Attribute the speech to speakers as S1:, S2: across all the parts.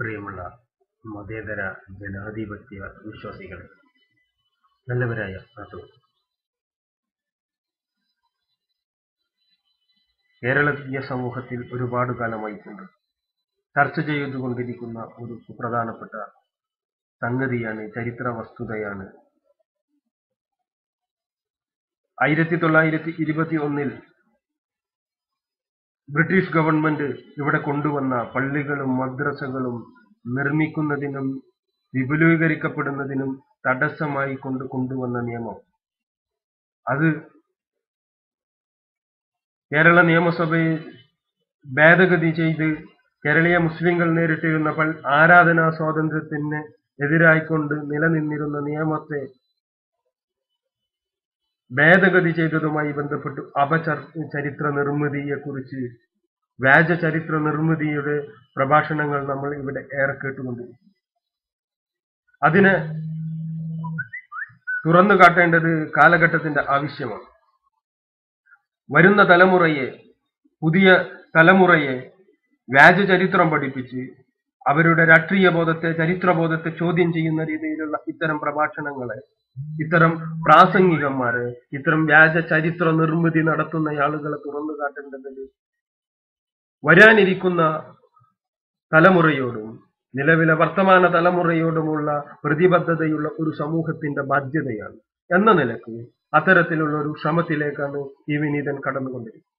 S1: പ്രിയമുള്ള മതേതര ജനാധിപത്യ വിശ്വാസികളെ, നല്ലവരായ നാട്ടുകാർ, കേരളീയ സമൂഹത്തിൽ ഒരുപാട് കാലമായിക്കൊണ്ട് ചർച്ച ചെയ്തുകൊണ്ടിരിക്കുന്ന ഒരു സുപ്രധാനപ്പെട്ട സംഗതിയാണ്, ചരിത്ര വസ്തുതയാണ്. 1921 ബ്രിട്ടീഷ് ഗവൺമെന്റ് ഇവിടെ കൊണ്ടുവന്ന പള്ളികളും മദ്രസകളും നിർമ്മിക്കുന്നതിനും വിപുലീകരിക്കപ്പെടുന്നതിനും തടസ്സമായി കൊണ്ടുവന്ന നിയമം, അത് കേരള നിയമസഭയിൽ ഭേദഗതി ചെയ്ത് കേരളീയ മുസ്ലിങ്ങൾ നേരിട്ടിരുന്ന ആരാധനാ സ്വാതന്ത്ര്യത്തിന് എതിരായിക്കൊണ്ട് നിലനിന്നിരുന്ന നിയമത്തെ ഭേദഗതി ചെയ്തതുമായി ബന്ധപ്പെട്ട് അപചരിത്ര നിർമ്മിതിയെക്കുറിച്ച്, വ്യാജ ചരിത്ര നിർമ്മിതിയുടെ പ്രഭാഷണങ്ങൾ നമ്മൾ ഇവിടെ ഏറെ കേട്ടുകൊണ്ടിരിക്കും. അതിനെ തുറന്നു കാട്ടേണ്ടത് കാലഘട്ടത്തിന്റെ ആവശ്യമാണ്. വരുന്ന തലമുറയെ, പുതിയ തലമുറയെ വ്യാജ ചരിത്രം പഠിപ്പിച്ച് അവരുടെ രാഷ്ട്രീയ ബോധത്തെ, ചരിത്രബോധത്തെ ചോദ്യം ചെയ്യുന്ന രീതിയിലുള്ള ഇത്തരം പ്രഭാഷണങ്ങളെ, ഇത്തരം പ്രാസംഗികന്മാരെ, ഇത്തരം വ്യാജ ചരിത്ര നിർമ്മിതി നടത്തുന്ന ആളുകളെ തുറന്നു കാട്ടേണ്ടത് വരാനിരിക്കുന്ന തലമുറയോടും നിലവിലെ വർത്തമാന തലമുറയോടുമുള്ള പ്രതിബദ്ധതയുള്ള ഒരു സമൂഹത്തിന്റെ ബാധ്യതയാണ്. എന്ന നിലക്ക് അത്തരത്തിലുള്ള ഒരു ശ്രമത്തിലേക്കാണ് ഈ വിനീതൻ കടന്നുകൊണ്ടിരിക്കുന്നത്.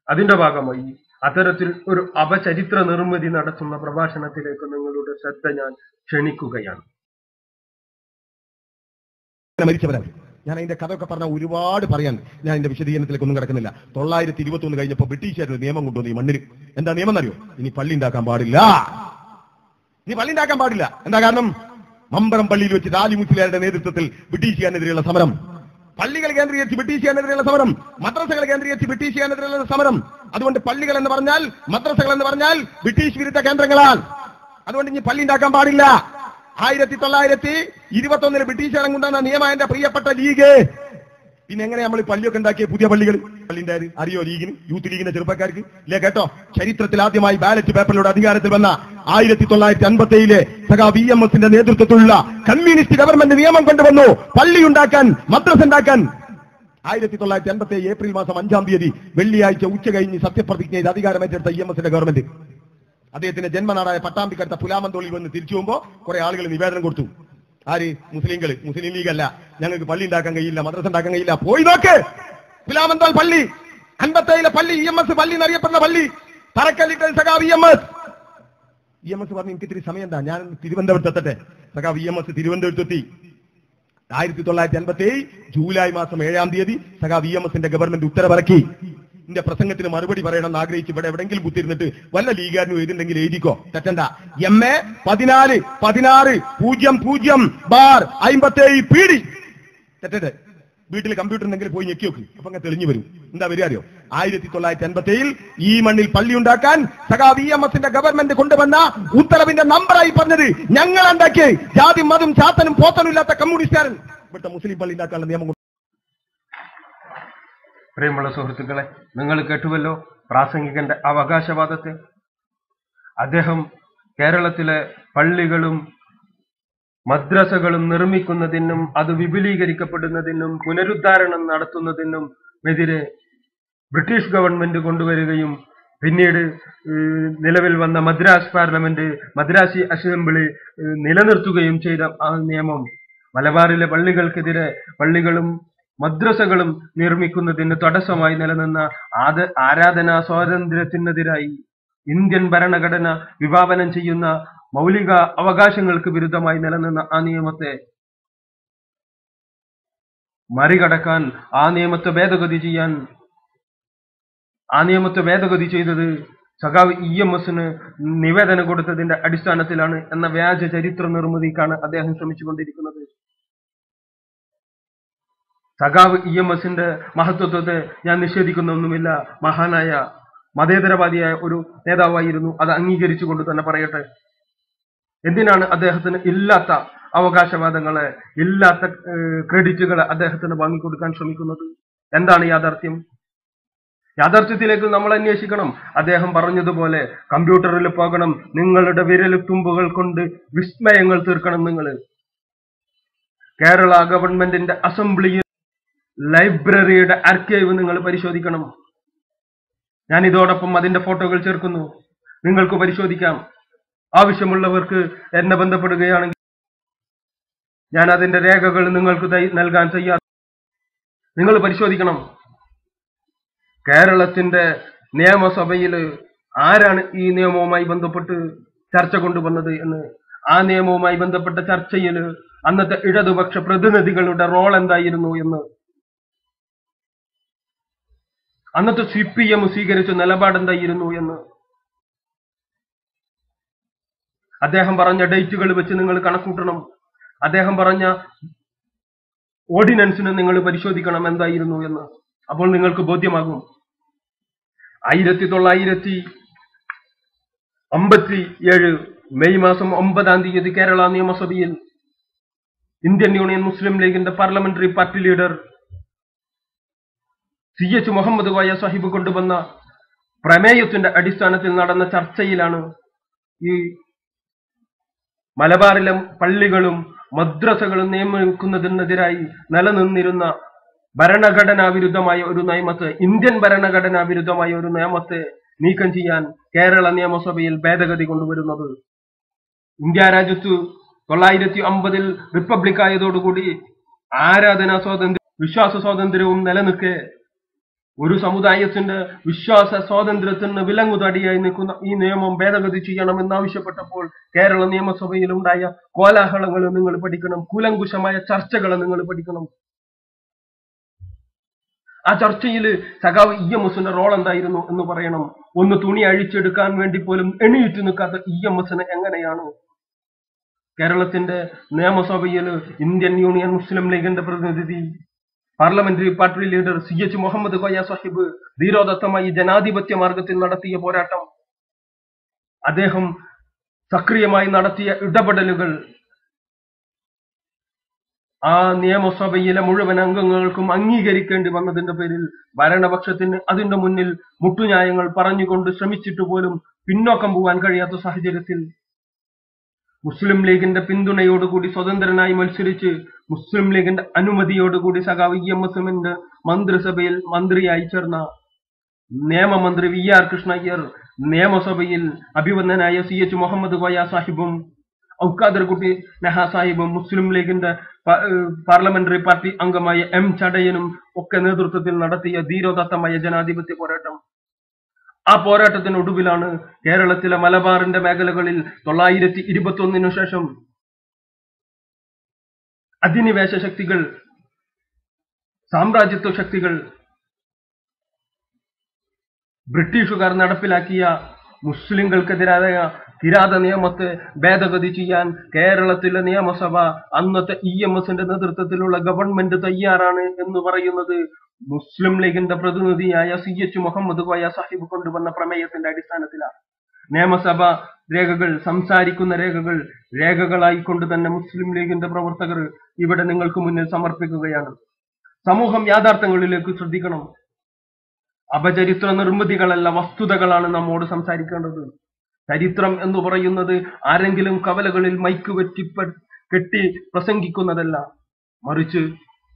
S1: അതിന്റെ ഭാഗമായി അത്തരത്തിൽ ഒരു അപചരിത്ര നിർമ്മിതി നടത്തുന്ന പ്രഭാഷണത്തിലേക്ക് നിങ്ങളുടെ ശ്രദ്ധ ഞാൻ ക്ഷണിക്കുകയാണ്.
S2: ഞാൻ അതിന്റെ കഥയൊക്കെ പറഞ്ഞ ഒരുപാട് പറയാൻ, ഞാൻ അതിന്റെ വിശദീകരണത്തിലേക്ക് ഒന്നും കിടക്കുന്നില്ല. 921 കഴിഞ്ഞപ്പോൾ ബ്രിട്ടീഷുകാർ നിയമം കൊണ്ടുവന്നു ഈ മണ്ണിൽ. എന്താ നിയമം എന്നറിയോ? ഇനി പള്ളി ഉണ്ടാക്കാൻ പാടില്ല. എന്താ കാരണം? മമ്പറം പള്ളിയിൽ വെച്ച് രാജി മുസ്ലിയാരുടെ നേതൃത്വത്തിൽ ബ്രിട്ടീഷുകാരനെതിരെയുള്ള സമരം, പള്ളികൾ കേന്ദ്രീകരിച്ച് ബ്രിട്ടീഷുകാരനെതിരെയുള്ള സമരം, മദ്രസകൾ കേന്ദ്രീകരിച്ച് ബ്രിട്ടീഷുകാരനെതിരെയുള്ള സമരം. അതുകൊണ്ട് പള്ളികൾ എന്ന് പറഞ്ഞാൽ, മദ്രസകൾ എന്ന് പറഞ്ഞാൽ ബ്രിട്ടീഷ് വിരുദ്ധ കേന്ദ്രങ്ങളാണ്. അതുകൊണ്ട് ഇനി പള്ളി ഉണ്ടാക്കാൻ പാടില്ല. 1921 ബ്രിട്ടീഷുകാരൻ കൊണ്ടുവന്ന നിയമം എന്റെ പ്രിയപ്പെട്ട ലീഗ്. പിന്നെ എങ്ങനെ നമ്മൾ പള്ളിയൊക്കെ ഉണ്ടാക്കിയ പുതിയ പള്ളികൾ പള്ളിണ്ടായത് അറിയോ? ലീഗിന്, യൂത്ത് ലീഗിന്റെ ചെറുപ്പക്കാർക്ക് ഇല്ലേ? കേട്ടോ, ചരിത്രത്തിൽ ആദ്യമായി ബാലറ്റ് പേപ്പറിലൂടെ അധികാരത്തിൽ വന്ന 1957 സഖാ VMS നേതൃത്വത്തിലുള്ള കമ്മ്യൂണിസ്റ്റ് ഗവൺമെന്റ് നിയമം കൊണ്ടുവന്നു പള്ളി ഉണ്ടാക്കാൻ, മദ്രസ ഉണ്ടാക്കാൻ. 1957 ഏപ്രിൽ മാസം 5-ാം തീയതി വെള്ളിയാഴ്ച ഉച്ച കഴിഞ്ഞ് സത്യപ്രതിജ്ഞ ചെയ്ത് അധികാരമേറ്റെടുത്ത EMS ഗവൺമെന്റ് അദ്ദേഹത്തിന്റെ ജന്മനാടായ പട്ടാമ്പിക്കടുത്ത പുലാമന്തോളിൽ വന്ന് തിരിച്ചു പോകുമ്പോൾ കുറെ ആളുകൾ നിവേദനം കൊടുത്തു. ആര്? മുസ്ലിങ്ങൾ. മുസ്ലിം ലീഗ് അല്ല, ഞങ്ങൾക്ക് പള്ളി ഉണ്ടാക്കാൻ കഴിയില്ല, മദ്രസ ഉണ്ടാക്കാൻ കഴിയില്ല. പോയി നോക്ക്, പുലാമന്തോൾ പള്ളി, 57 പള്ളി, EMS പള്ളി എന്നറിയപ്പെടുന്ന പള്ളി, തറക്കല്ലിട്ട സഖാ VMS. EMS പറഞ്ഞു, എനിക്ക് ഇത്തിരി സമയം എന്താ, ഞാൻ തിരുവനന്തപുരത്ത് എത്തട്ടെ. സഖാ VMS തിരുവനന്തപുരത്തെത്തി. 1957 ജൂലൈ മാസം 7-ാം തീയതി സഖാ VMS ഗവൺമെന്റ് ഉത്തരവിറക്കി. എന്റെ പ്രസംഗത്തിന് മറുപടി പറയണമെന്ന് ആഗ്രഹിച്ച് ഇവിടെ എവിടെങ്കിലും കുത്തിരുന്നിട്ട് വല്ല ലീഗാരനും എഴുതുണ്ടെങ്കിൽ എഴുതിക്കോ, തെറ്റണ്ട. MA 14-16-00-57 PD തെറ്റേ. വീട്ടിൽ കമ്പ്യൂട്ടർ ഉണ്ടെങ്കിൽ പോയി ഞെക്കി നോക്ക്, അപ്പൊ അങ്ങനെ തെളിഞ്ഞു വരും. എന്താ വരിക അറിയോ? 1957 ഈ മണ്ണിൽ പള്ളി ഉണ്ടാക്കാൻ സഖാ VMS ഗവൺമെന്റ് കൊണ്ടുവന്ന ഉത്തരവിന്റെ നമ്പറായി പറഞ്ഞത് ഞങ്ങൾ ഉണ്ടാക്കി. ജാതി മതം ചാത്തനും പോത്തനും ഇല്ലാത്ത കമ്മ്യൂണിസ്റ്റുകാരൻ ഇവിടുത്തെ മുസ്ലിം പള്ളി ഉണ്ടാക്കാനുള്ള നിയമം.
S1: പ്രിയമുള്ള സുഹൃത്തുക്കളെ, നിങ്ങൾ കേട്ടുവല്ലോ പ്രാസംഗികന്റെ അവകാശവാദത്തെ. അദ്ദേഹം കേരളത്തിലെ പള്ളികളും മദ്രസകളും നിർമ്മിക്കുന്നതിനും അത് വിപുലീകരിക്കപ്പെടുന്നതിനും പുനരുദ്ധാരണം നടത്തുന്നതിനും എതിരെ ബ്രിട്ടീഷ് ഗവൺമെന്റ് കൊണ്ടുവരികയും പിന്നീട് നിലവിൽ വന്ന മദ്രാസ് പാർലമെന്റ്, മദ്രാസി അസംബ്ലി നിലനിർത്തുകയും ചെയ്ത ആ നിയമം മലബാറിലെ പള്ളികൾക്കെതിരെ, പള്ളികളും മദ്രസകളും നിർമ്മിക്കുന്നതിന് തടസ്സമായി നിലനിന്ന ആരാധനാ സ്വാതന്ത്ര്യത്തിനെതിരായി ഇന്ത്യൻ ഭരണഘടന വിഭാവനം ചെയ്യുന്ന മൗലിക അവകാശങ്ങൾക്ക് വിരുദ്ധമായി നിലനിന്ന ആ നിയമത്തെ മറികടക്കാൻ, ആ നിയമത്തെ ഭേദഗതി ചെയ്തത് സഖാവ് EMS നിവേദനം കൊടുത്തതിന്റെ അടിസ്ഥാനത്തിലാണ് എന്ന വ്യാജ ചരിത്ര നിർമ്മിതിക്കാണ് അദ്ദേഹം ശ്രമിച്ചുകൊണ്ടിരിക്കുന്നത്. സഖാവ് EMS മഹത്വത്തെ ഞാൻ നിഷേധിക്കുന്നൊന്നുമില്ല. മഹാനായ മതേതരവാദിയായ ഒരു നേതാവായിരുന്നു, അത് അംഗീകരിച്ചുകൊണ്ട് തന്നെ പറയട്ടെ. എന്തിനാണ് അദ്ദേഹത്തിന് ഇല്ലാത്ത അവകാശവാദങ്ങളെ, ഇല്ലാത്ത ക്രെഡിറ്റുകളെ അദ്ദേഹത്തിന് വാങ്ങിക്കൊടുക്കാൻ ശ്രമിക്കുന്നത്? എന്താണ് യാഥാർത്ഥ്യം? യാഥാർത്ഥ്യത്തിലേക്ക് നമ്മൾ അന്വേഷിക്കണം. അദ്ദേഹം പറഞ്ഞതുപോലെ കമ്പ്യൂട്ടറിൽ പോകണം, നിങ്ങളുടെ വിരൽത്തുമ്പുകൾ കൊണ്ട് വിസ്മയങ്ങൾ തീർക്കണം. നിങ്ങൾ കേരള ഗവൺമെന്റിന്റെ അസംബ്ലിയിൽ ലൈബ്രറിയുടെ ആർക്കൈവ് നിങ്ങൾ പരിശോധിക്കണം. ഞാൻ ഇതോടൊപ്പം അതിന്റെ ഫോട്ടോകൾ ചേർക്കുന്നു, നിങ്ങൾക്ക് പരിശോധിക്കാം. ആവശ്യമുള്ളവർക്ക് എന്നെ ബന്ധപ്പെടുകയാണെങ്കിൽ ഞാൻ അതിന്റെ രേഖകൾ നിങ്ങൾക്ക് നൽകാൻ തയ്യാർ. നിങ്ങൾ പരിശോധിക്കണം. കേരളത്തിന്റെ നിയമസഭയിൽ ആരാണ് ഈ നിയമവുമായി ബന്ധപ്പെട്ട് ചർച്ച കൊണ്ടുവന്നത് എന്ന്. ആ നിയമവുമായി ബന്ധപ്പെട്ട ചർച്ചയിൽ അന്നത്തെ ഇടതുപക്ഷ പ്രതിനിധികളുടെ റോൾ എന്തായിരുന്നു എന്ന്, അന്നത്തെ CPM സ്വീകരിച്ച നിലപാടെന്തായിരുന്നു എന്ന് അദ്ദേഹം പറഞ്ഞ ഡേറ്റുകൾ വെച്ച് നിങ്ങൾ കണക്കൂട്ടണം. അദ്ദേഹം പറഞ്ഞ ഓർഡിനൻസിന് നിങ്ങൾ പരിശോധിക്കണം എന്തായിരുന്നു എന്ന്. അപ്പോൾ നിങ്ങൾക്ക് ബോധ്യമാകും. 1957 മെയ് മാസം 9-ാം തീയതി കേരള നിയമസഭയിൽ ഇന്ത്യൻ യൂണിയൻ മുസ്ലിം ലീഗിന്റെ parliamentary party leader CH Muhammad Koya Sahib കൊണ്ടുവന്ന പ്രമേയത്തിന്റെ അടിസ്ഥാനത്തിൽ നടന്ന ചർച്ചയിലാണ് ഈ മലബാറിലെ പള്ളികളും മദ്രസകളും നിയമിക്കുന്നതിനെതിരായി നിലനിന്നിരുന്ന ഭരണഘടനാ വിരുദ്ധമായ ഒരു നിയമത്തെ, ഇന്ത്യൻ ഭരണഘടനാ വിരുദ്ധമായ ഒരു നിയമത്തെ നീക്കം ചെയ്യാൻ കേരള നിയമസഭയിൽ ഭേദഗതി കൊണ്ടുവരുന്നത്. ഇന്ത്യ രാജ്യത്ത് 950 റിപ്പബ്ലിക് ആയതോടുകൂടി ആരാധനാ സ്വാതന്ത്ര്യം, വിശ്വാസ സ്വാതന്ത്ര്യവും നിലനിൽക്കെ ഒരു സമുദായത്തിന്റെ വിശ്വാസ സ്വാതന്ത്ര്യത്തിന് വിലങ്ങുതടിയായി നിൽക്കുന്ന ഈ നിയമം ഭേദഗതി ചെയ്യണമെന്നാവശ്യപ്പെട്ടപ്പോൾ കേരള നിയമസഭയിൽ ഉണ്ടായ കോലാഹലങ്ങൾ നിങ്ങൾ പഠിക്കണം. കൂലങ്കുശമായ ചർച്ചകൾ നിങ്ങൾ പഠിക്കണം. ആ ചർച്ചയിൽ സഖാവ് EMSന്റെ റോൾ എന്തായിരുന്നു എന്ന് പറയണം. ഒന്ന് തുണി അഴിച്ചെടുക്കാൻ വേണ്ടി പോലും എണീറ്റ് നിൽക്കാത്ത EMSനെ എങ്ങനെയാണ് കേരളത്തിന്റെ നിയമസഭയിൽ ഇന്ത്യൻ യൂണിയൻ മുസ്ലിം ലീഗിന്റെ പ്രതിനിധി, parliamentary party leader CH Muhammad Koya Sahib ധീരോദത്തമായി ജനാധിപത്യ മാർഗത്തിൽ നടത്തിയ പോരാട്ടം, അദ്ദേഹം സക്രിയമായി നടത്തിയ ഇടപെടലുകൾ ആ നിയമസഭയിലെ മുഴുവൻ അംഗങ്ങൾക്കും അംഗീകരിക്കേണ്ടി വന്നതിന്റെ പേരിൽ ഭരണപക്ഷത്തിന് അതിന്റെ മുന്നിൽ മുട്ടുന്യായങ്ങൾ പറഞ്ഞുകൊണ്ട് ശ്രമിച്ചിട്ട് പോലും പിന്നോക്കം പോകാൻ കഴിയാത്ത സാഹചര്യത്തിൽ മുസ്ലിം ലീഗിന്റെ പിന്തുണയോടുകൂടി സ്വതന്ത്രനായി മത്സരിച്ച് മുസ്ലിം ലീഗിന്റെ അനുമതിയോടുകൂടി സഖാവ് EMSന്റെ മന്ത്രിസഭയിൽ മന്ത്രിയായി ചേർന്ന നിയമമന്ത്രി VR കൃഷ്ണയ്യർ നിയമസഭയിൽ അഭിവന്ദനായ CH മുഹമ്മദ് കോയ സാഹിബും ഔക്കാദർ കുട്ടി നെഹ സാഹിബും മുസ്ലിം ലീഗിന്റെ പാർലമെന്ററി പാർട്ടി അംഗമായ M ചടയനും ഒക്കെ നേതൃത്വത്തിൽ നടത്തിയ ധീരോദത്തമായ ജനാധിപത്യ പോരാട്ടം. ആ പോരാട്ടത്തിനൊടുവിലാണ് കേരളത്തിലെ മലബാറിന്റെ മേഖലകളിൽ 921 ശേഷം അധിനിവേശ ശക്തികൾ, സാമ്രാജ്യത്വ ശക്തികൾ, ബ്രിട്ടീഷുകാർ നടപ്പിലാക്കിയ മുസ്ലിങ്ങൾക്കെതിരായ കിരാത നിയമത്തെ ഭേദഗതി ചെയ്യാൻ കേരളത്തിലെ നിയമസഭ അന്നത്തെ EMSന്റെ നേതൃത്വത്തിലുള്ള ഗവൺമെന്റ് തയ്യാറാണ് എന്ന് പറയുന്നത് മുസ്ലിം ലീഗിന്റെ പ്രതിനിധിയായ CH മുഹമ്മദ് കോയ സാഹിബ് കൊണ്ടുവന്ന പ്രമേയത്തിന്റെ അടിസ്ഥാനത്തിലാണ്. നിയമസഭ രേഖകൾ, സംസാരിക്കുന്ന രേഖകൾ രേഖകളായിക്കൊണ്ട് തന്നെ മുസ്ലിം ലീഗിന്റെ പ്രവർത്തകർ ഇവിടെ നിങ്ങൾക്ക് മുന്നിൽ സമർപ്പിക്കുകയാണ്. സമൂഹം യാഥാർത്ഥ്യങ്ങളിലേക്ക് ശ്രദ്ധിക്കണം. അപചരിത്ര നിർമ്മിതികളല്ല, വസ്തുതകളാണ് നമ്മോട് സംസാരിക്കേണ്ടത്. ചരിത്രം എന്ന് പറയുന്നത് ആരെങ്കിലും കവലകളിൽ മൈക്ക് കെട്ടി പ്രസംഗിക്കുന്നതല്ല, മറിച്ച്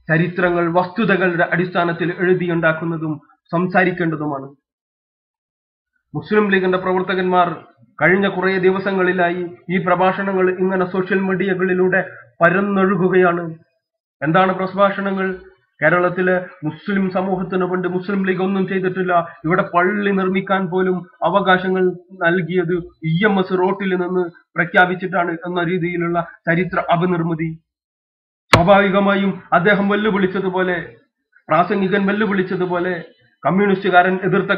S1: ചരിത്രങ്ങൾ വസ്തുതകളുടെ അടിസ്ഥാനത്തിൽ എഴുതിയുണ്ടാക്കുന്നതും സംസാരിക്കേണ്ടതുമാണ്. മുസ്ലിം ലീഗിന്റെ പ്രവർത്തകന്മാർ കഴിഞ്ഞ കുറെ ദിവസങ്ങളിലായി ഈ പ്രഭാഷണങ്ങൾ ഇങ്ങനെ സോഷ്യൽ മീഡിയകളിലൂടെ പരന്നൊഴുകുകയാണ്. എന്താണ് പ്രഭാഷണങ്ങൾ? കേരളത്തിലെ മുസ്ലിം സമൂഹത്തിന് കൊണ്ട് മുസ്ലിം ലീഗ് ഒന്നും ചെയ്തിട്ടില്ല, ഇവിടെ പള്ളി നിർമ്മിക്കാൻ പോലും അവകാശങ്ങൾ നൽകിയത് EMS റോട്ടിൽ നിന്ന് പ്രഖ്യാപിച്ചിട്ടാണ് എന്ന രീതിയിലുള്ള ചരിത്ര അപനിർമ്മിതി. സ്വാഭാവികമായും അദ്ദേഹം വെല്ലുവിളിച്ചതുപോലെ, പ്രാസംഗികൻ വെല്ലുവിളിച്ചതുപോലെ കമ്മ്യൂണിസ്റ്റുകാരൻ എതിർത്ത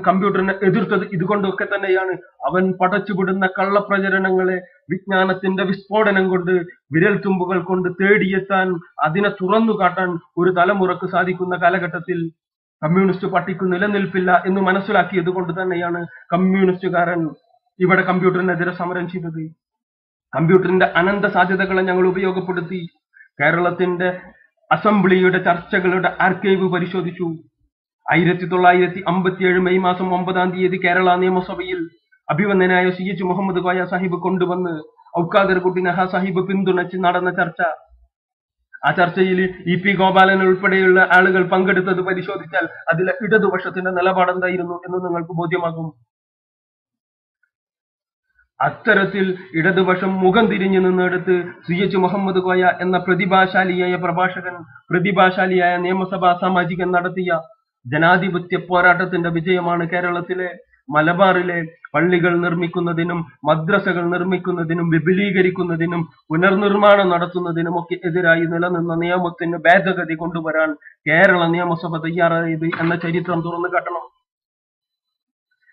S1: കമ്പ്യൂട്ടറിനെ എതിർത്തത് ഇതുകൊണ്ടൊക്കെ തന്നെയാണ്. അവൻ പടച്ചുവിടുന്ന കള്ളപ്രചരണങ്ങളെ വിജ്ഞാനത്തിന്റെ വിസ്ഫോടനം കൊണ്ട്, വിരൽത്തുമ്പുകൾ കൊണ്ട് തേടിയെത്താൻ, അതിനെ തുറന്നു കാട്ടാൻ ഒരു തലമുറക്ക് സാധിക്കുന്ന കാലഘട്ടത്തിൽ കമ്മ്യൂണിസ്റ്റ് പാർട്ടിക്ക് നിലനിൽപ്പില്ല എന്ന് മനസ്സിലാക്കിയത് കൊണ്ട് തന്നെയാണ് കമ്മ്യൂണിസ്റ്റുകാരൻ ഇവിടെ കമ്പ്യൂട്ടറിനെതിരെ സമരം ചെയ്തത്. കമ്പ്യൂട്ടറിന്റെ അനന്ത സാധ്യതകളെ ഞങ്ങൾ ഉപയോഗപ്പെടുത്തി കേരളത്തിന്റെ അസംബ്ലിയുടെ ചർച്ചകളുടെ ആർക്കൈവ് പരിശോധിച്ചു. 1957 മെയ് മാസം 9-ാം തീയതി കേരള നിയമസഭയിൽ അഭിവന്ദനായ CH മുഹമ്മദ് കോയ സാഹിബ് കൊണ്ടുവന്ന് ഔക്കാദർ കുട്ടി നഹ സാഹിബ് പിന്തുണച്ച് നടന്ന ചർച്ച. ആ ചർച്ചയിൽ EP ഗോപാലൻ ഉൾപ്പെടെയുള്ള ആളുകൾ പങ്കെടുത്തത് പരിശോധിച്ചാൽ അതിലെ ഇടതുപക്ഷത്തിന്റെ നിലപാടെന്തായിരുന്നു എന്ന് നിങ്ങൾക്ക് ബോധ്യമാകും. അത്തരത്തിൽ ഇടതുപക്ഷം മുഖം തിരിഞ്ഞു നിന്നെടുത്ത് CH മുഹമ്മദ് കോയ എന്ന പ്രതിഭാശാലിയായ നിയമസഭാ സാമാജികൻ നടത്തിയ ജനാധിപത്യ പോരാട്ടത്തിന്റെ വിജയമാണ് കേരളത്തിലെ മലബാറിലെ പള്ളികൾ നിർമ്മിക്കുന്നതിനും മദ്രസകൾ നിർമ്മിക്കുന്നതിനും വിപുലീകരിക്കുന്നതിനും പുനർനിർമ്മാണം നടത്തുന്നതിനുമൊക്കെ എതിരായി നിലനിന്ന നിയമത്തിന് ഭേദഗതി കൊണ്ടുവരാൻ കേരള നിയമസഭ തയ്യാറായത് എന്ന ചരിത്രം തുറന്നു കാട്ടണം.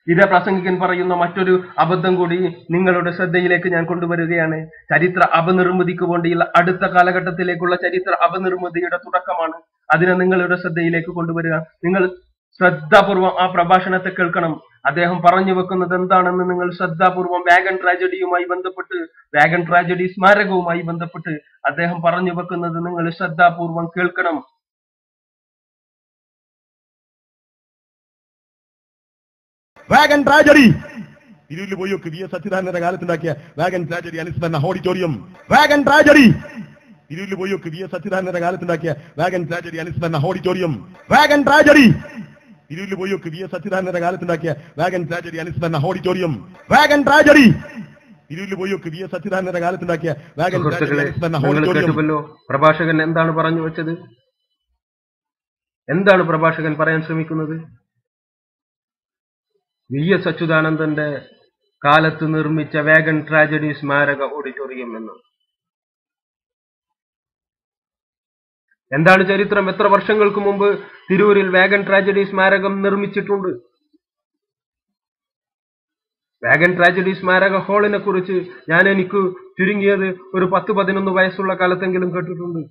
S1: ഇതേ പ്രാസംഗികൻ പറയുന്ന മറ്റൊരു അബദ്ധം കൂടി നിങ്ങളുടെ ശ്രദ്ധയിലേക്ക് ഞാൻ കൊണ്ടുവരികയാണ്. ചരിത്ര അപനിർമ്മിതിക്ക് വേണ്ടിയുള്ള അടുത്ത കാലഘട്ടത്തിലേക്കുള്ള ചരിത്ര അപനിർമ്മിതിയുടെ തുടക്കമാണ്. അതിനെ നിങ്ങളുടെ ശ്രദ്ധയിലേക്ക് കൊണ്ടുവരിക. നിങ്ങൾ ശ്രദ്ധാപൂർവം ആ പ്രഭാഷണത്തെ കേൾക്കണം. അദ്ദേഹം പറഞ്ഞു വെക്കുന്നത് എന്താണെന്ന് നിങ്ങൾ ശ്രദ്ധാപൂർവം വാഗൺ ട്രാജഡി സ്മാരകവുമായി ബന്ധപ്പെട്ട് അദ്ദേഹം പറഞ്ഞു വെക്കുന്നത് നിങ്ങൾ ശ്രദ്ധാപൂർവം കേൾക്കണം.
S2: വാഗൺ ട്രാജഡി തിരൂരിൽ പോയി നോക്ക്. VS അച്യുതാനന്ദന്റെ കാലത്തുണ്ടാക്കിയ വാഗൺ ട്രാജഡി അനുസ്മരണ ഓഡിറ്റോറിയം. വാഗൺ ട്രാജഡി തിരൂരിൽ പോയി നോക്ക്. VS അച്യുതാനന്ദന്റെ കാലത്തുണ്ടാക്കിയ വാഗൺ ട്രാജഡി അനുസ്മരണ ഓഡിറ്റോറിയം. വാഗൺ ട്രാജഡി തിരൂരിൽ പോയി നോക്ക്. VS അച്യുതാനന്ദന്റെ കാലത്തുണ്ടാക്കിയ വാഗൺ ട്രാജഡി അനുസ്മരണ ഓഡിറ്റോറിയം. വാഗൺ ട്രാജഡി തിരൂരിൽ പോയി നോക്ക്. VS അച്യുതാനന്ദന്റെ കാലത്തുണ്ടാക്കിയ വാഗൺ ട്രാജഡി അനുസ്മരണ ഓഡിറ്റോറിയം.
S1: പ്രഭാഷകൻ എന്താണ് പറഞ്ഞു വെച്ചത്? എന്താണ് പ്രഭാഷകൻ പറയാൻ ശ്രമിക്കുന്നത്? VS അച്യുതാനന്ദന്റെ കാലത്ത് നിർമ്മിച്ച വാഗൺ ട്രാജഡി സ്മാരക ഓഡിറ്റോറിയം എന്ന്. എന്താണ് ചരിത്രം? എത്ര വർഷങ്ങൾക്ക് മുമ്പ് തിരൂരിൽ വാഗൺ ട്രാജഡി സ്മാരകം നിർമ്മിച്ചിട്ടുണ്ട്? വാഗൺ ട്രാജഡി സ്മാരക ഹാളിനെ കുറിച്ച് എനിക്ക് ചുരുങ്ങിയത് ഒരു 10-11 വയസ്സുള്ള കാലത്തെങ്കിലും കേട്ടിട്ടുണ്ട്.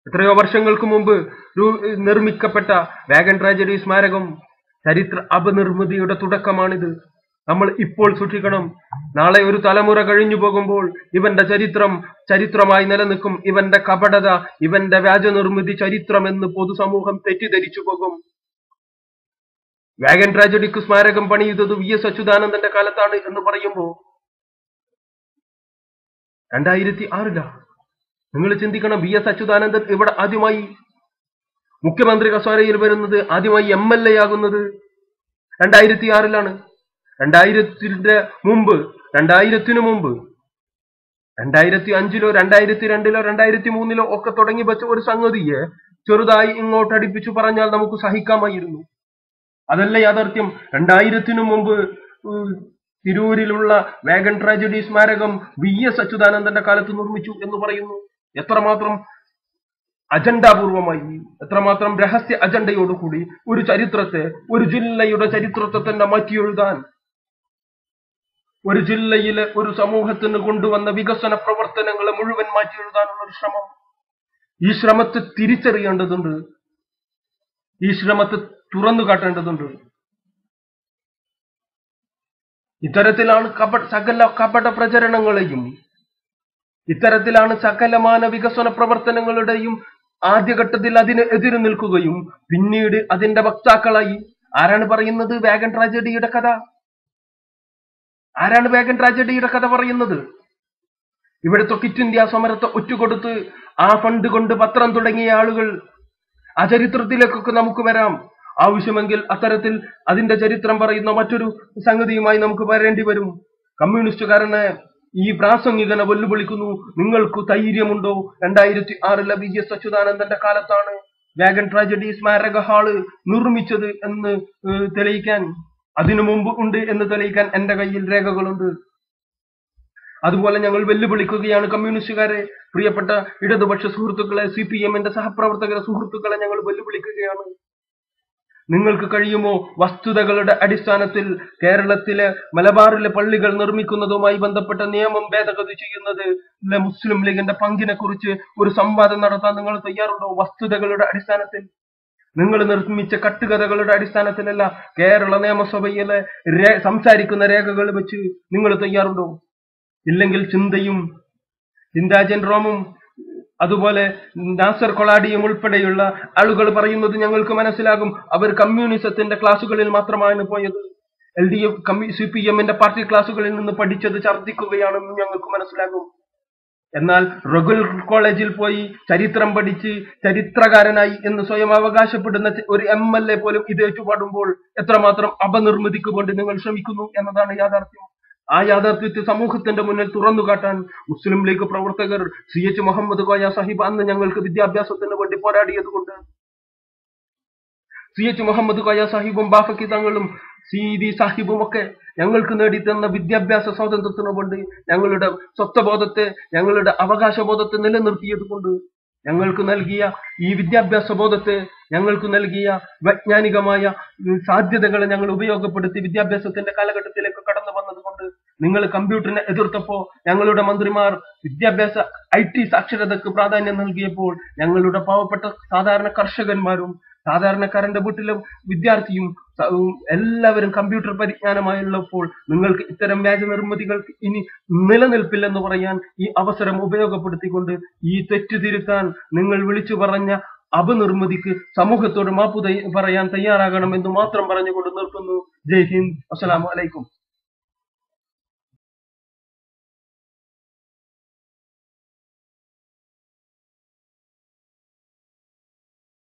S1: എത്രയോ വർഷങ്ങൾക്ക് മുമ്പ് നിർമ്മിക്കപ്പെട്ട വാഗൺ ട്രാജഡി സ്മാരകം ചരിത്ര അപനിർമ്മിതിയുടെ തുടക്കമാണിത്. നമ്മൾ ഇപ്പോൾ സൂക്ഷിക്കണം. നാളെ ഒരു തലമുറ കഴിഞ്ഞു പോകുമ്പോൾ ഇവന്റെ ചരിത്രമായി നിലനിൽക്കും. ഇവന്റെ കപടത, ഇവന്റെ വ്യാജനിർമ്മിതി ചരിത്രമെന്ന് പൊതുസമൂഹം തെറ്റിദ്ധരിച്ചു പോകും. വാഗൺ ട്രാജഡിക്ക് സ്മാരകം പണിയുന്നത് VS അച്യുതാനന്ദന്റെ കാലത്താണ് എന്ന് പറയുമ്പോ 2006 നിങ്ങൾ ചിന്തിക്കണം. VS അച്യുതാനന്ദൻ ഇവിടെ ആദ്യമായി മുഖ്യമന്ത്രി കസേരയിൽ വരുന്നത്, ആദ്യമായി MLA ആകുന്നത് 2006 2000-ന് മുമ്പ് 2005-ലോ 2002-ലോ 2003-ലോ ഒക്കെ തുടങ്ങി വെച്ച ഒരു സംഗതിയെ ചെറുതായി ഇങ്ങോട്ട് അടുപ്പിച്ചു പറഞ്ഞാൽ നമുക്ക് സഹിക്കാമായിരുന്നു. അതല്ല യാഥാർത്ഥ്യം. 2000-ന് മുമ്പ് തിരൂരിലുള്ള വാഗൺ ട്രാജഡി സ്മാരകം VS അച്യുതാനന്ദന്റെ കാലത്ത് നിർമ്മിച്ചു എന്ന് പറയുന്നു. എത്രമാത്രം അജണ്ടാപൂർവമായി, എത്രമാത്രം രഹസ്യ അജണ്ടയോടുകൂടി ഒരു ചരിത്രത്തെ, ഒരു ജില്ലയുടെ ചരിത്രത്തെ തന്നെ മാറ്റിയെഴുതാൻ, ഒരു ജില്ലയിലെ ഒരു സമൂഹത്തിന് കൊണ്ടുവന്ന വികസന പ്രവർത്തനങ്ങളെ മുഴുവൻ മാറ്റിയെഴുതാനുള്ള ഒരു ശ്രമം. ഈ ശ്രമത്തെ തിരിച്ചറിയേണ്ടതുണ്ട്. ഈ ശ്രമത്തെ തുറന്നു കാട്ടേണ്ടതുണ്ട്. ഇത്തരത്തിലാണ് സകല കപട പ്രചരണങ്ങളെയും, ഇത്തരത്തിലാണ് സകലമാന വികസന പ്രവർത്തനങ്ങളുടെയും ആദ്യഘട്ടത്തിൽ അതിന് എതിര് നിൽക്കുകയും പിന്നീട് അതിന്റെ വക്താക്കളായി ആരാണ് പറയുന്നത് വാഗൺ ട്രാജഡിയുടെ കഥ? ആരാണ് വാഗൺ ട്രാജഡിയുടെ കഥ പറയുന്നത്? ഇവിടുത്തെ ക്വിറ്റ് ഇന്ത്യ സമരത്തെ ഒറ്റുകൊടുത്ത് ആ ഫണ്ട് കൊണ്ട് പത്രം തുടങ്ങിയ ആളുകൾ. ആ ചരിത്രത്തിലേക്കൊക്കെ നമുക്ക് വരാം. ആവശ്യമെങ്കിൽ അത്തരത്തിൽ അതിന്റെ ചരിത്രം പറയുന്ന മറ്റൊരു സംഗതിയുമായി നമുക്ക് വരേണ്ടി വരും. കമ്മ്യൂണിസ്റ്റുകാരനെ ഈ പ്രാസംഗികനെ വെല്ലുവിളിക്കുന്നു. നിങ്ങൾക്ക് ധൈര്യമുണ്ടോ 2006-ലെ VS അച്യുതാനന്ദന്റെ കാലത്താണ് വാഗൺ ട്രാജഡി സ്മാരക ഹാള് നിർമ്മിച്ചത് എന്ന് തെളിയിക്കാൻ, അതിനു മുമ്പ് ഉണ്ട് എന്ന് തെളിയിക്കാൻ എന്റെ കയ്യിൽ രേഖകളുണ്ട്. അതുപോലെ ഞങ്ങൾ വെല്ലുവിളിക്കുകയാണ് കമ്മ്യൂണിസ്റ്റുകാരെ, പ്രിയപ്പെട്ട ഇടതുപക്ഷ സുഹൃത്തുക്കളെ, CPM-ന്റെ സഹപ്രവർത്തകരെ, സുഹൃത്തുക്കളെ ഞങ്ങൾ വെല്ലുവിളിക്കുകയാണ്. നിങ്ങൾക്ക് കഴിയുമോ വസ്തുതകളുടെ അടിസ്ഥാനത്തിൽ കേരളത്തിലെ മലബാറിലെ പള്ളികൾ നിർമ്മിക്കുന്നതുമായി ബന്ധപ്പെട്ട നിയമം ഭേദഗതി ചെയ്യുന്നത് മുസ്ലിം ലീഗിന്റെ പങ്കിനെ കുറിച്ച് ഒരു സംവാദം നടത്താൻ നിങ്ങൾ തയ്യാറുണ്ടോ? വസ്തുതകളുടെ അടിസ്ഥാനത്തിൽ, നിങ്ങൾ നിർമ്മിച്ച കട്ടുകഥകളുടെ അടിസ്ഥാനത്തിലല്ല, കേരള നിയമസഭയിലെ സംസാരിക്കുന്ന രേഖകൾ വെച്ച് നിങ്ങൾ തയ്യാറുണ്ടോ? ഇല്ലെങ്കിൽ ചിന്തയും ചിന്താജൻ റോമും അതുപോലെ നാസർ കൊളാഡിയും ഉൾപ്പെടെയുള്ള ആളുകൾ പറയുന്നത് ഞങ്ങൾക്ക് മനസ്സിലാകും. അവർ കമ്മ്യൂണിസത്തിന്റെ ക്ലാസുകളിൽ മാത്രമാണ് പോയത്. LDF CPM-ന്റെ പാർട്ടി ക്ലാസുകളിൽ നിന്ന് പഠിച്ചത് ഛർദ്ദിക്കുകയാണെന്ന് ഞങ്ങൾക്ക് മനസ്സിലാകും. എന്നാൽ റെഗുലർ കോളേജിൽ പോയി ചരിത്രം പഠിച്ച് ചരിത്രകാരനായി എന്ന് സ്വയം അവകാശപ്പെടുന്ന ഒരു MLA പോലും ഇത് ഏറ്റുപാടുമ്പോൾ എത്രമാത്രം അപനിർമ്മിതിക്ക് വേണ്ടി നിങ്ങൾ ശ്രമിക്കുന്നു എന്നതാണ് യാഥാർത്ഥ്യം. ആ യാഥാർത്ഥ്യത്തെ സമൂഹത്തിന്റെ മുന്നിൽ തുറന്നു കാട്ടാൻ മുസ്ലിം ലീഗ് പ്രവർത്തകർ CH മുഹമ്മദ് കോയ സാഹിബ് അന്ന് ഞങ്ങൾക്ക് വിദ്യാഭ്യാസത്തിന് വേണ്ടി പോരാടിയത് കൊണ്ട്, CH മുഹമ്മദ് കോയ സാഹിബും ബാഫക്കി തങ്ങളും CD സാഹിബും ഒക്കെ ഞങ്ങൾക്ക് നേടിത്തന്ന വിദ്യാഭ്യാസ സ്വാതന്ത്ര്യത്തിന് വേണ്ടി ഞങ്ങളുടെ സ്വത്വബോധത്തെ, ഞങ്ങളുടെ അവകാശബോധത്തെ നിലനിർത്തിയത് കൊണ്ട്, ഞങ്ങൾക്ക് നൽകിയ ഈ വിദ്യാഭ്യാസ ബോധത്തെ, ഞങ്ങൾക്ക് നൽകിയ വൈജ്ഞാനികമായ സാധ്യതകളെ ഞങ്ങൾ ഉപയോഗപ്പെടുത്തി വിദ്യാഭ്യാസത്തിന്റെ കാലഘട്ടത്തിലേക്ക് കടന്നു വന്നതുകൊണ്ട്, നിങ്ങൾ കമ്പ്യൂട്ടറിനെ എതിർത്തപ്പോ ഞങ്ങളുടെ മന്ത്രിമാർ വിദ്യാഭ്യാസ IT സാക്ഷരതയ്ക്ക് പ്രാധാന്യം നൽകിയപ്പോൾ ഞങ്ങളുടെ പാവപ്പെട്ട സാധാരണ കർഷകന്മാരും സാധാരണക്കാരന്റെ വീട്ടിലെ വിദ്യാർത്ഥിയും എല്ലാവരും കമ്പ്യൂട്ടർ പരിജ്ഞാനമായുള്ളപ്പോൾ നിങ്ങൾക്ക് ഇത്തരം വ്യാജ നിർമ്മിതികൾക്ക് ഇനി നിലനിൽപ്പില്ലെന്ന് പറയാൻ ഈ അവസരം ഉപയോഗപ്പെടുത്തിക്കൊണ്ട് ഈ തെറ്റ് തിരുത്താൻ നിങ്ങൾ വിളിച്ചു പറഞ്ഞ അപനിർമ്മിതിക്ക് സമൂഹത്തോട് മാപ്പ് പറയാൻ തയ്യാറാകണമെന്ന് മാത്രം പറഞ്ഞുകൊണ്ട് നിർത്തുന്നു. ജയ് ഹിന്ദ്. അസ്സലാമു അലൈക്കും.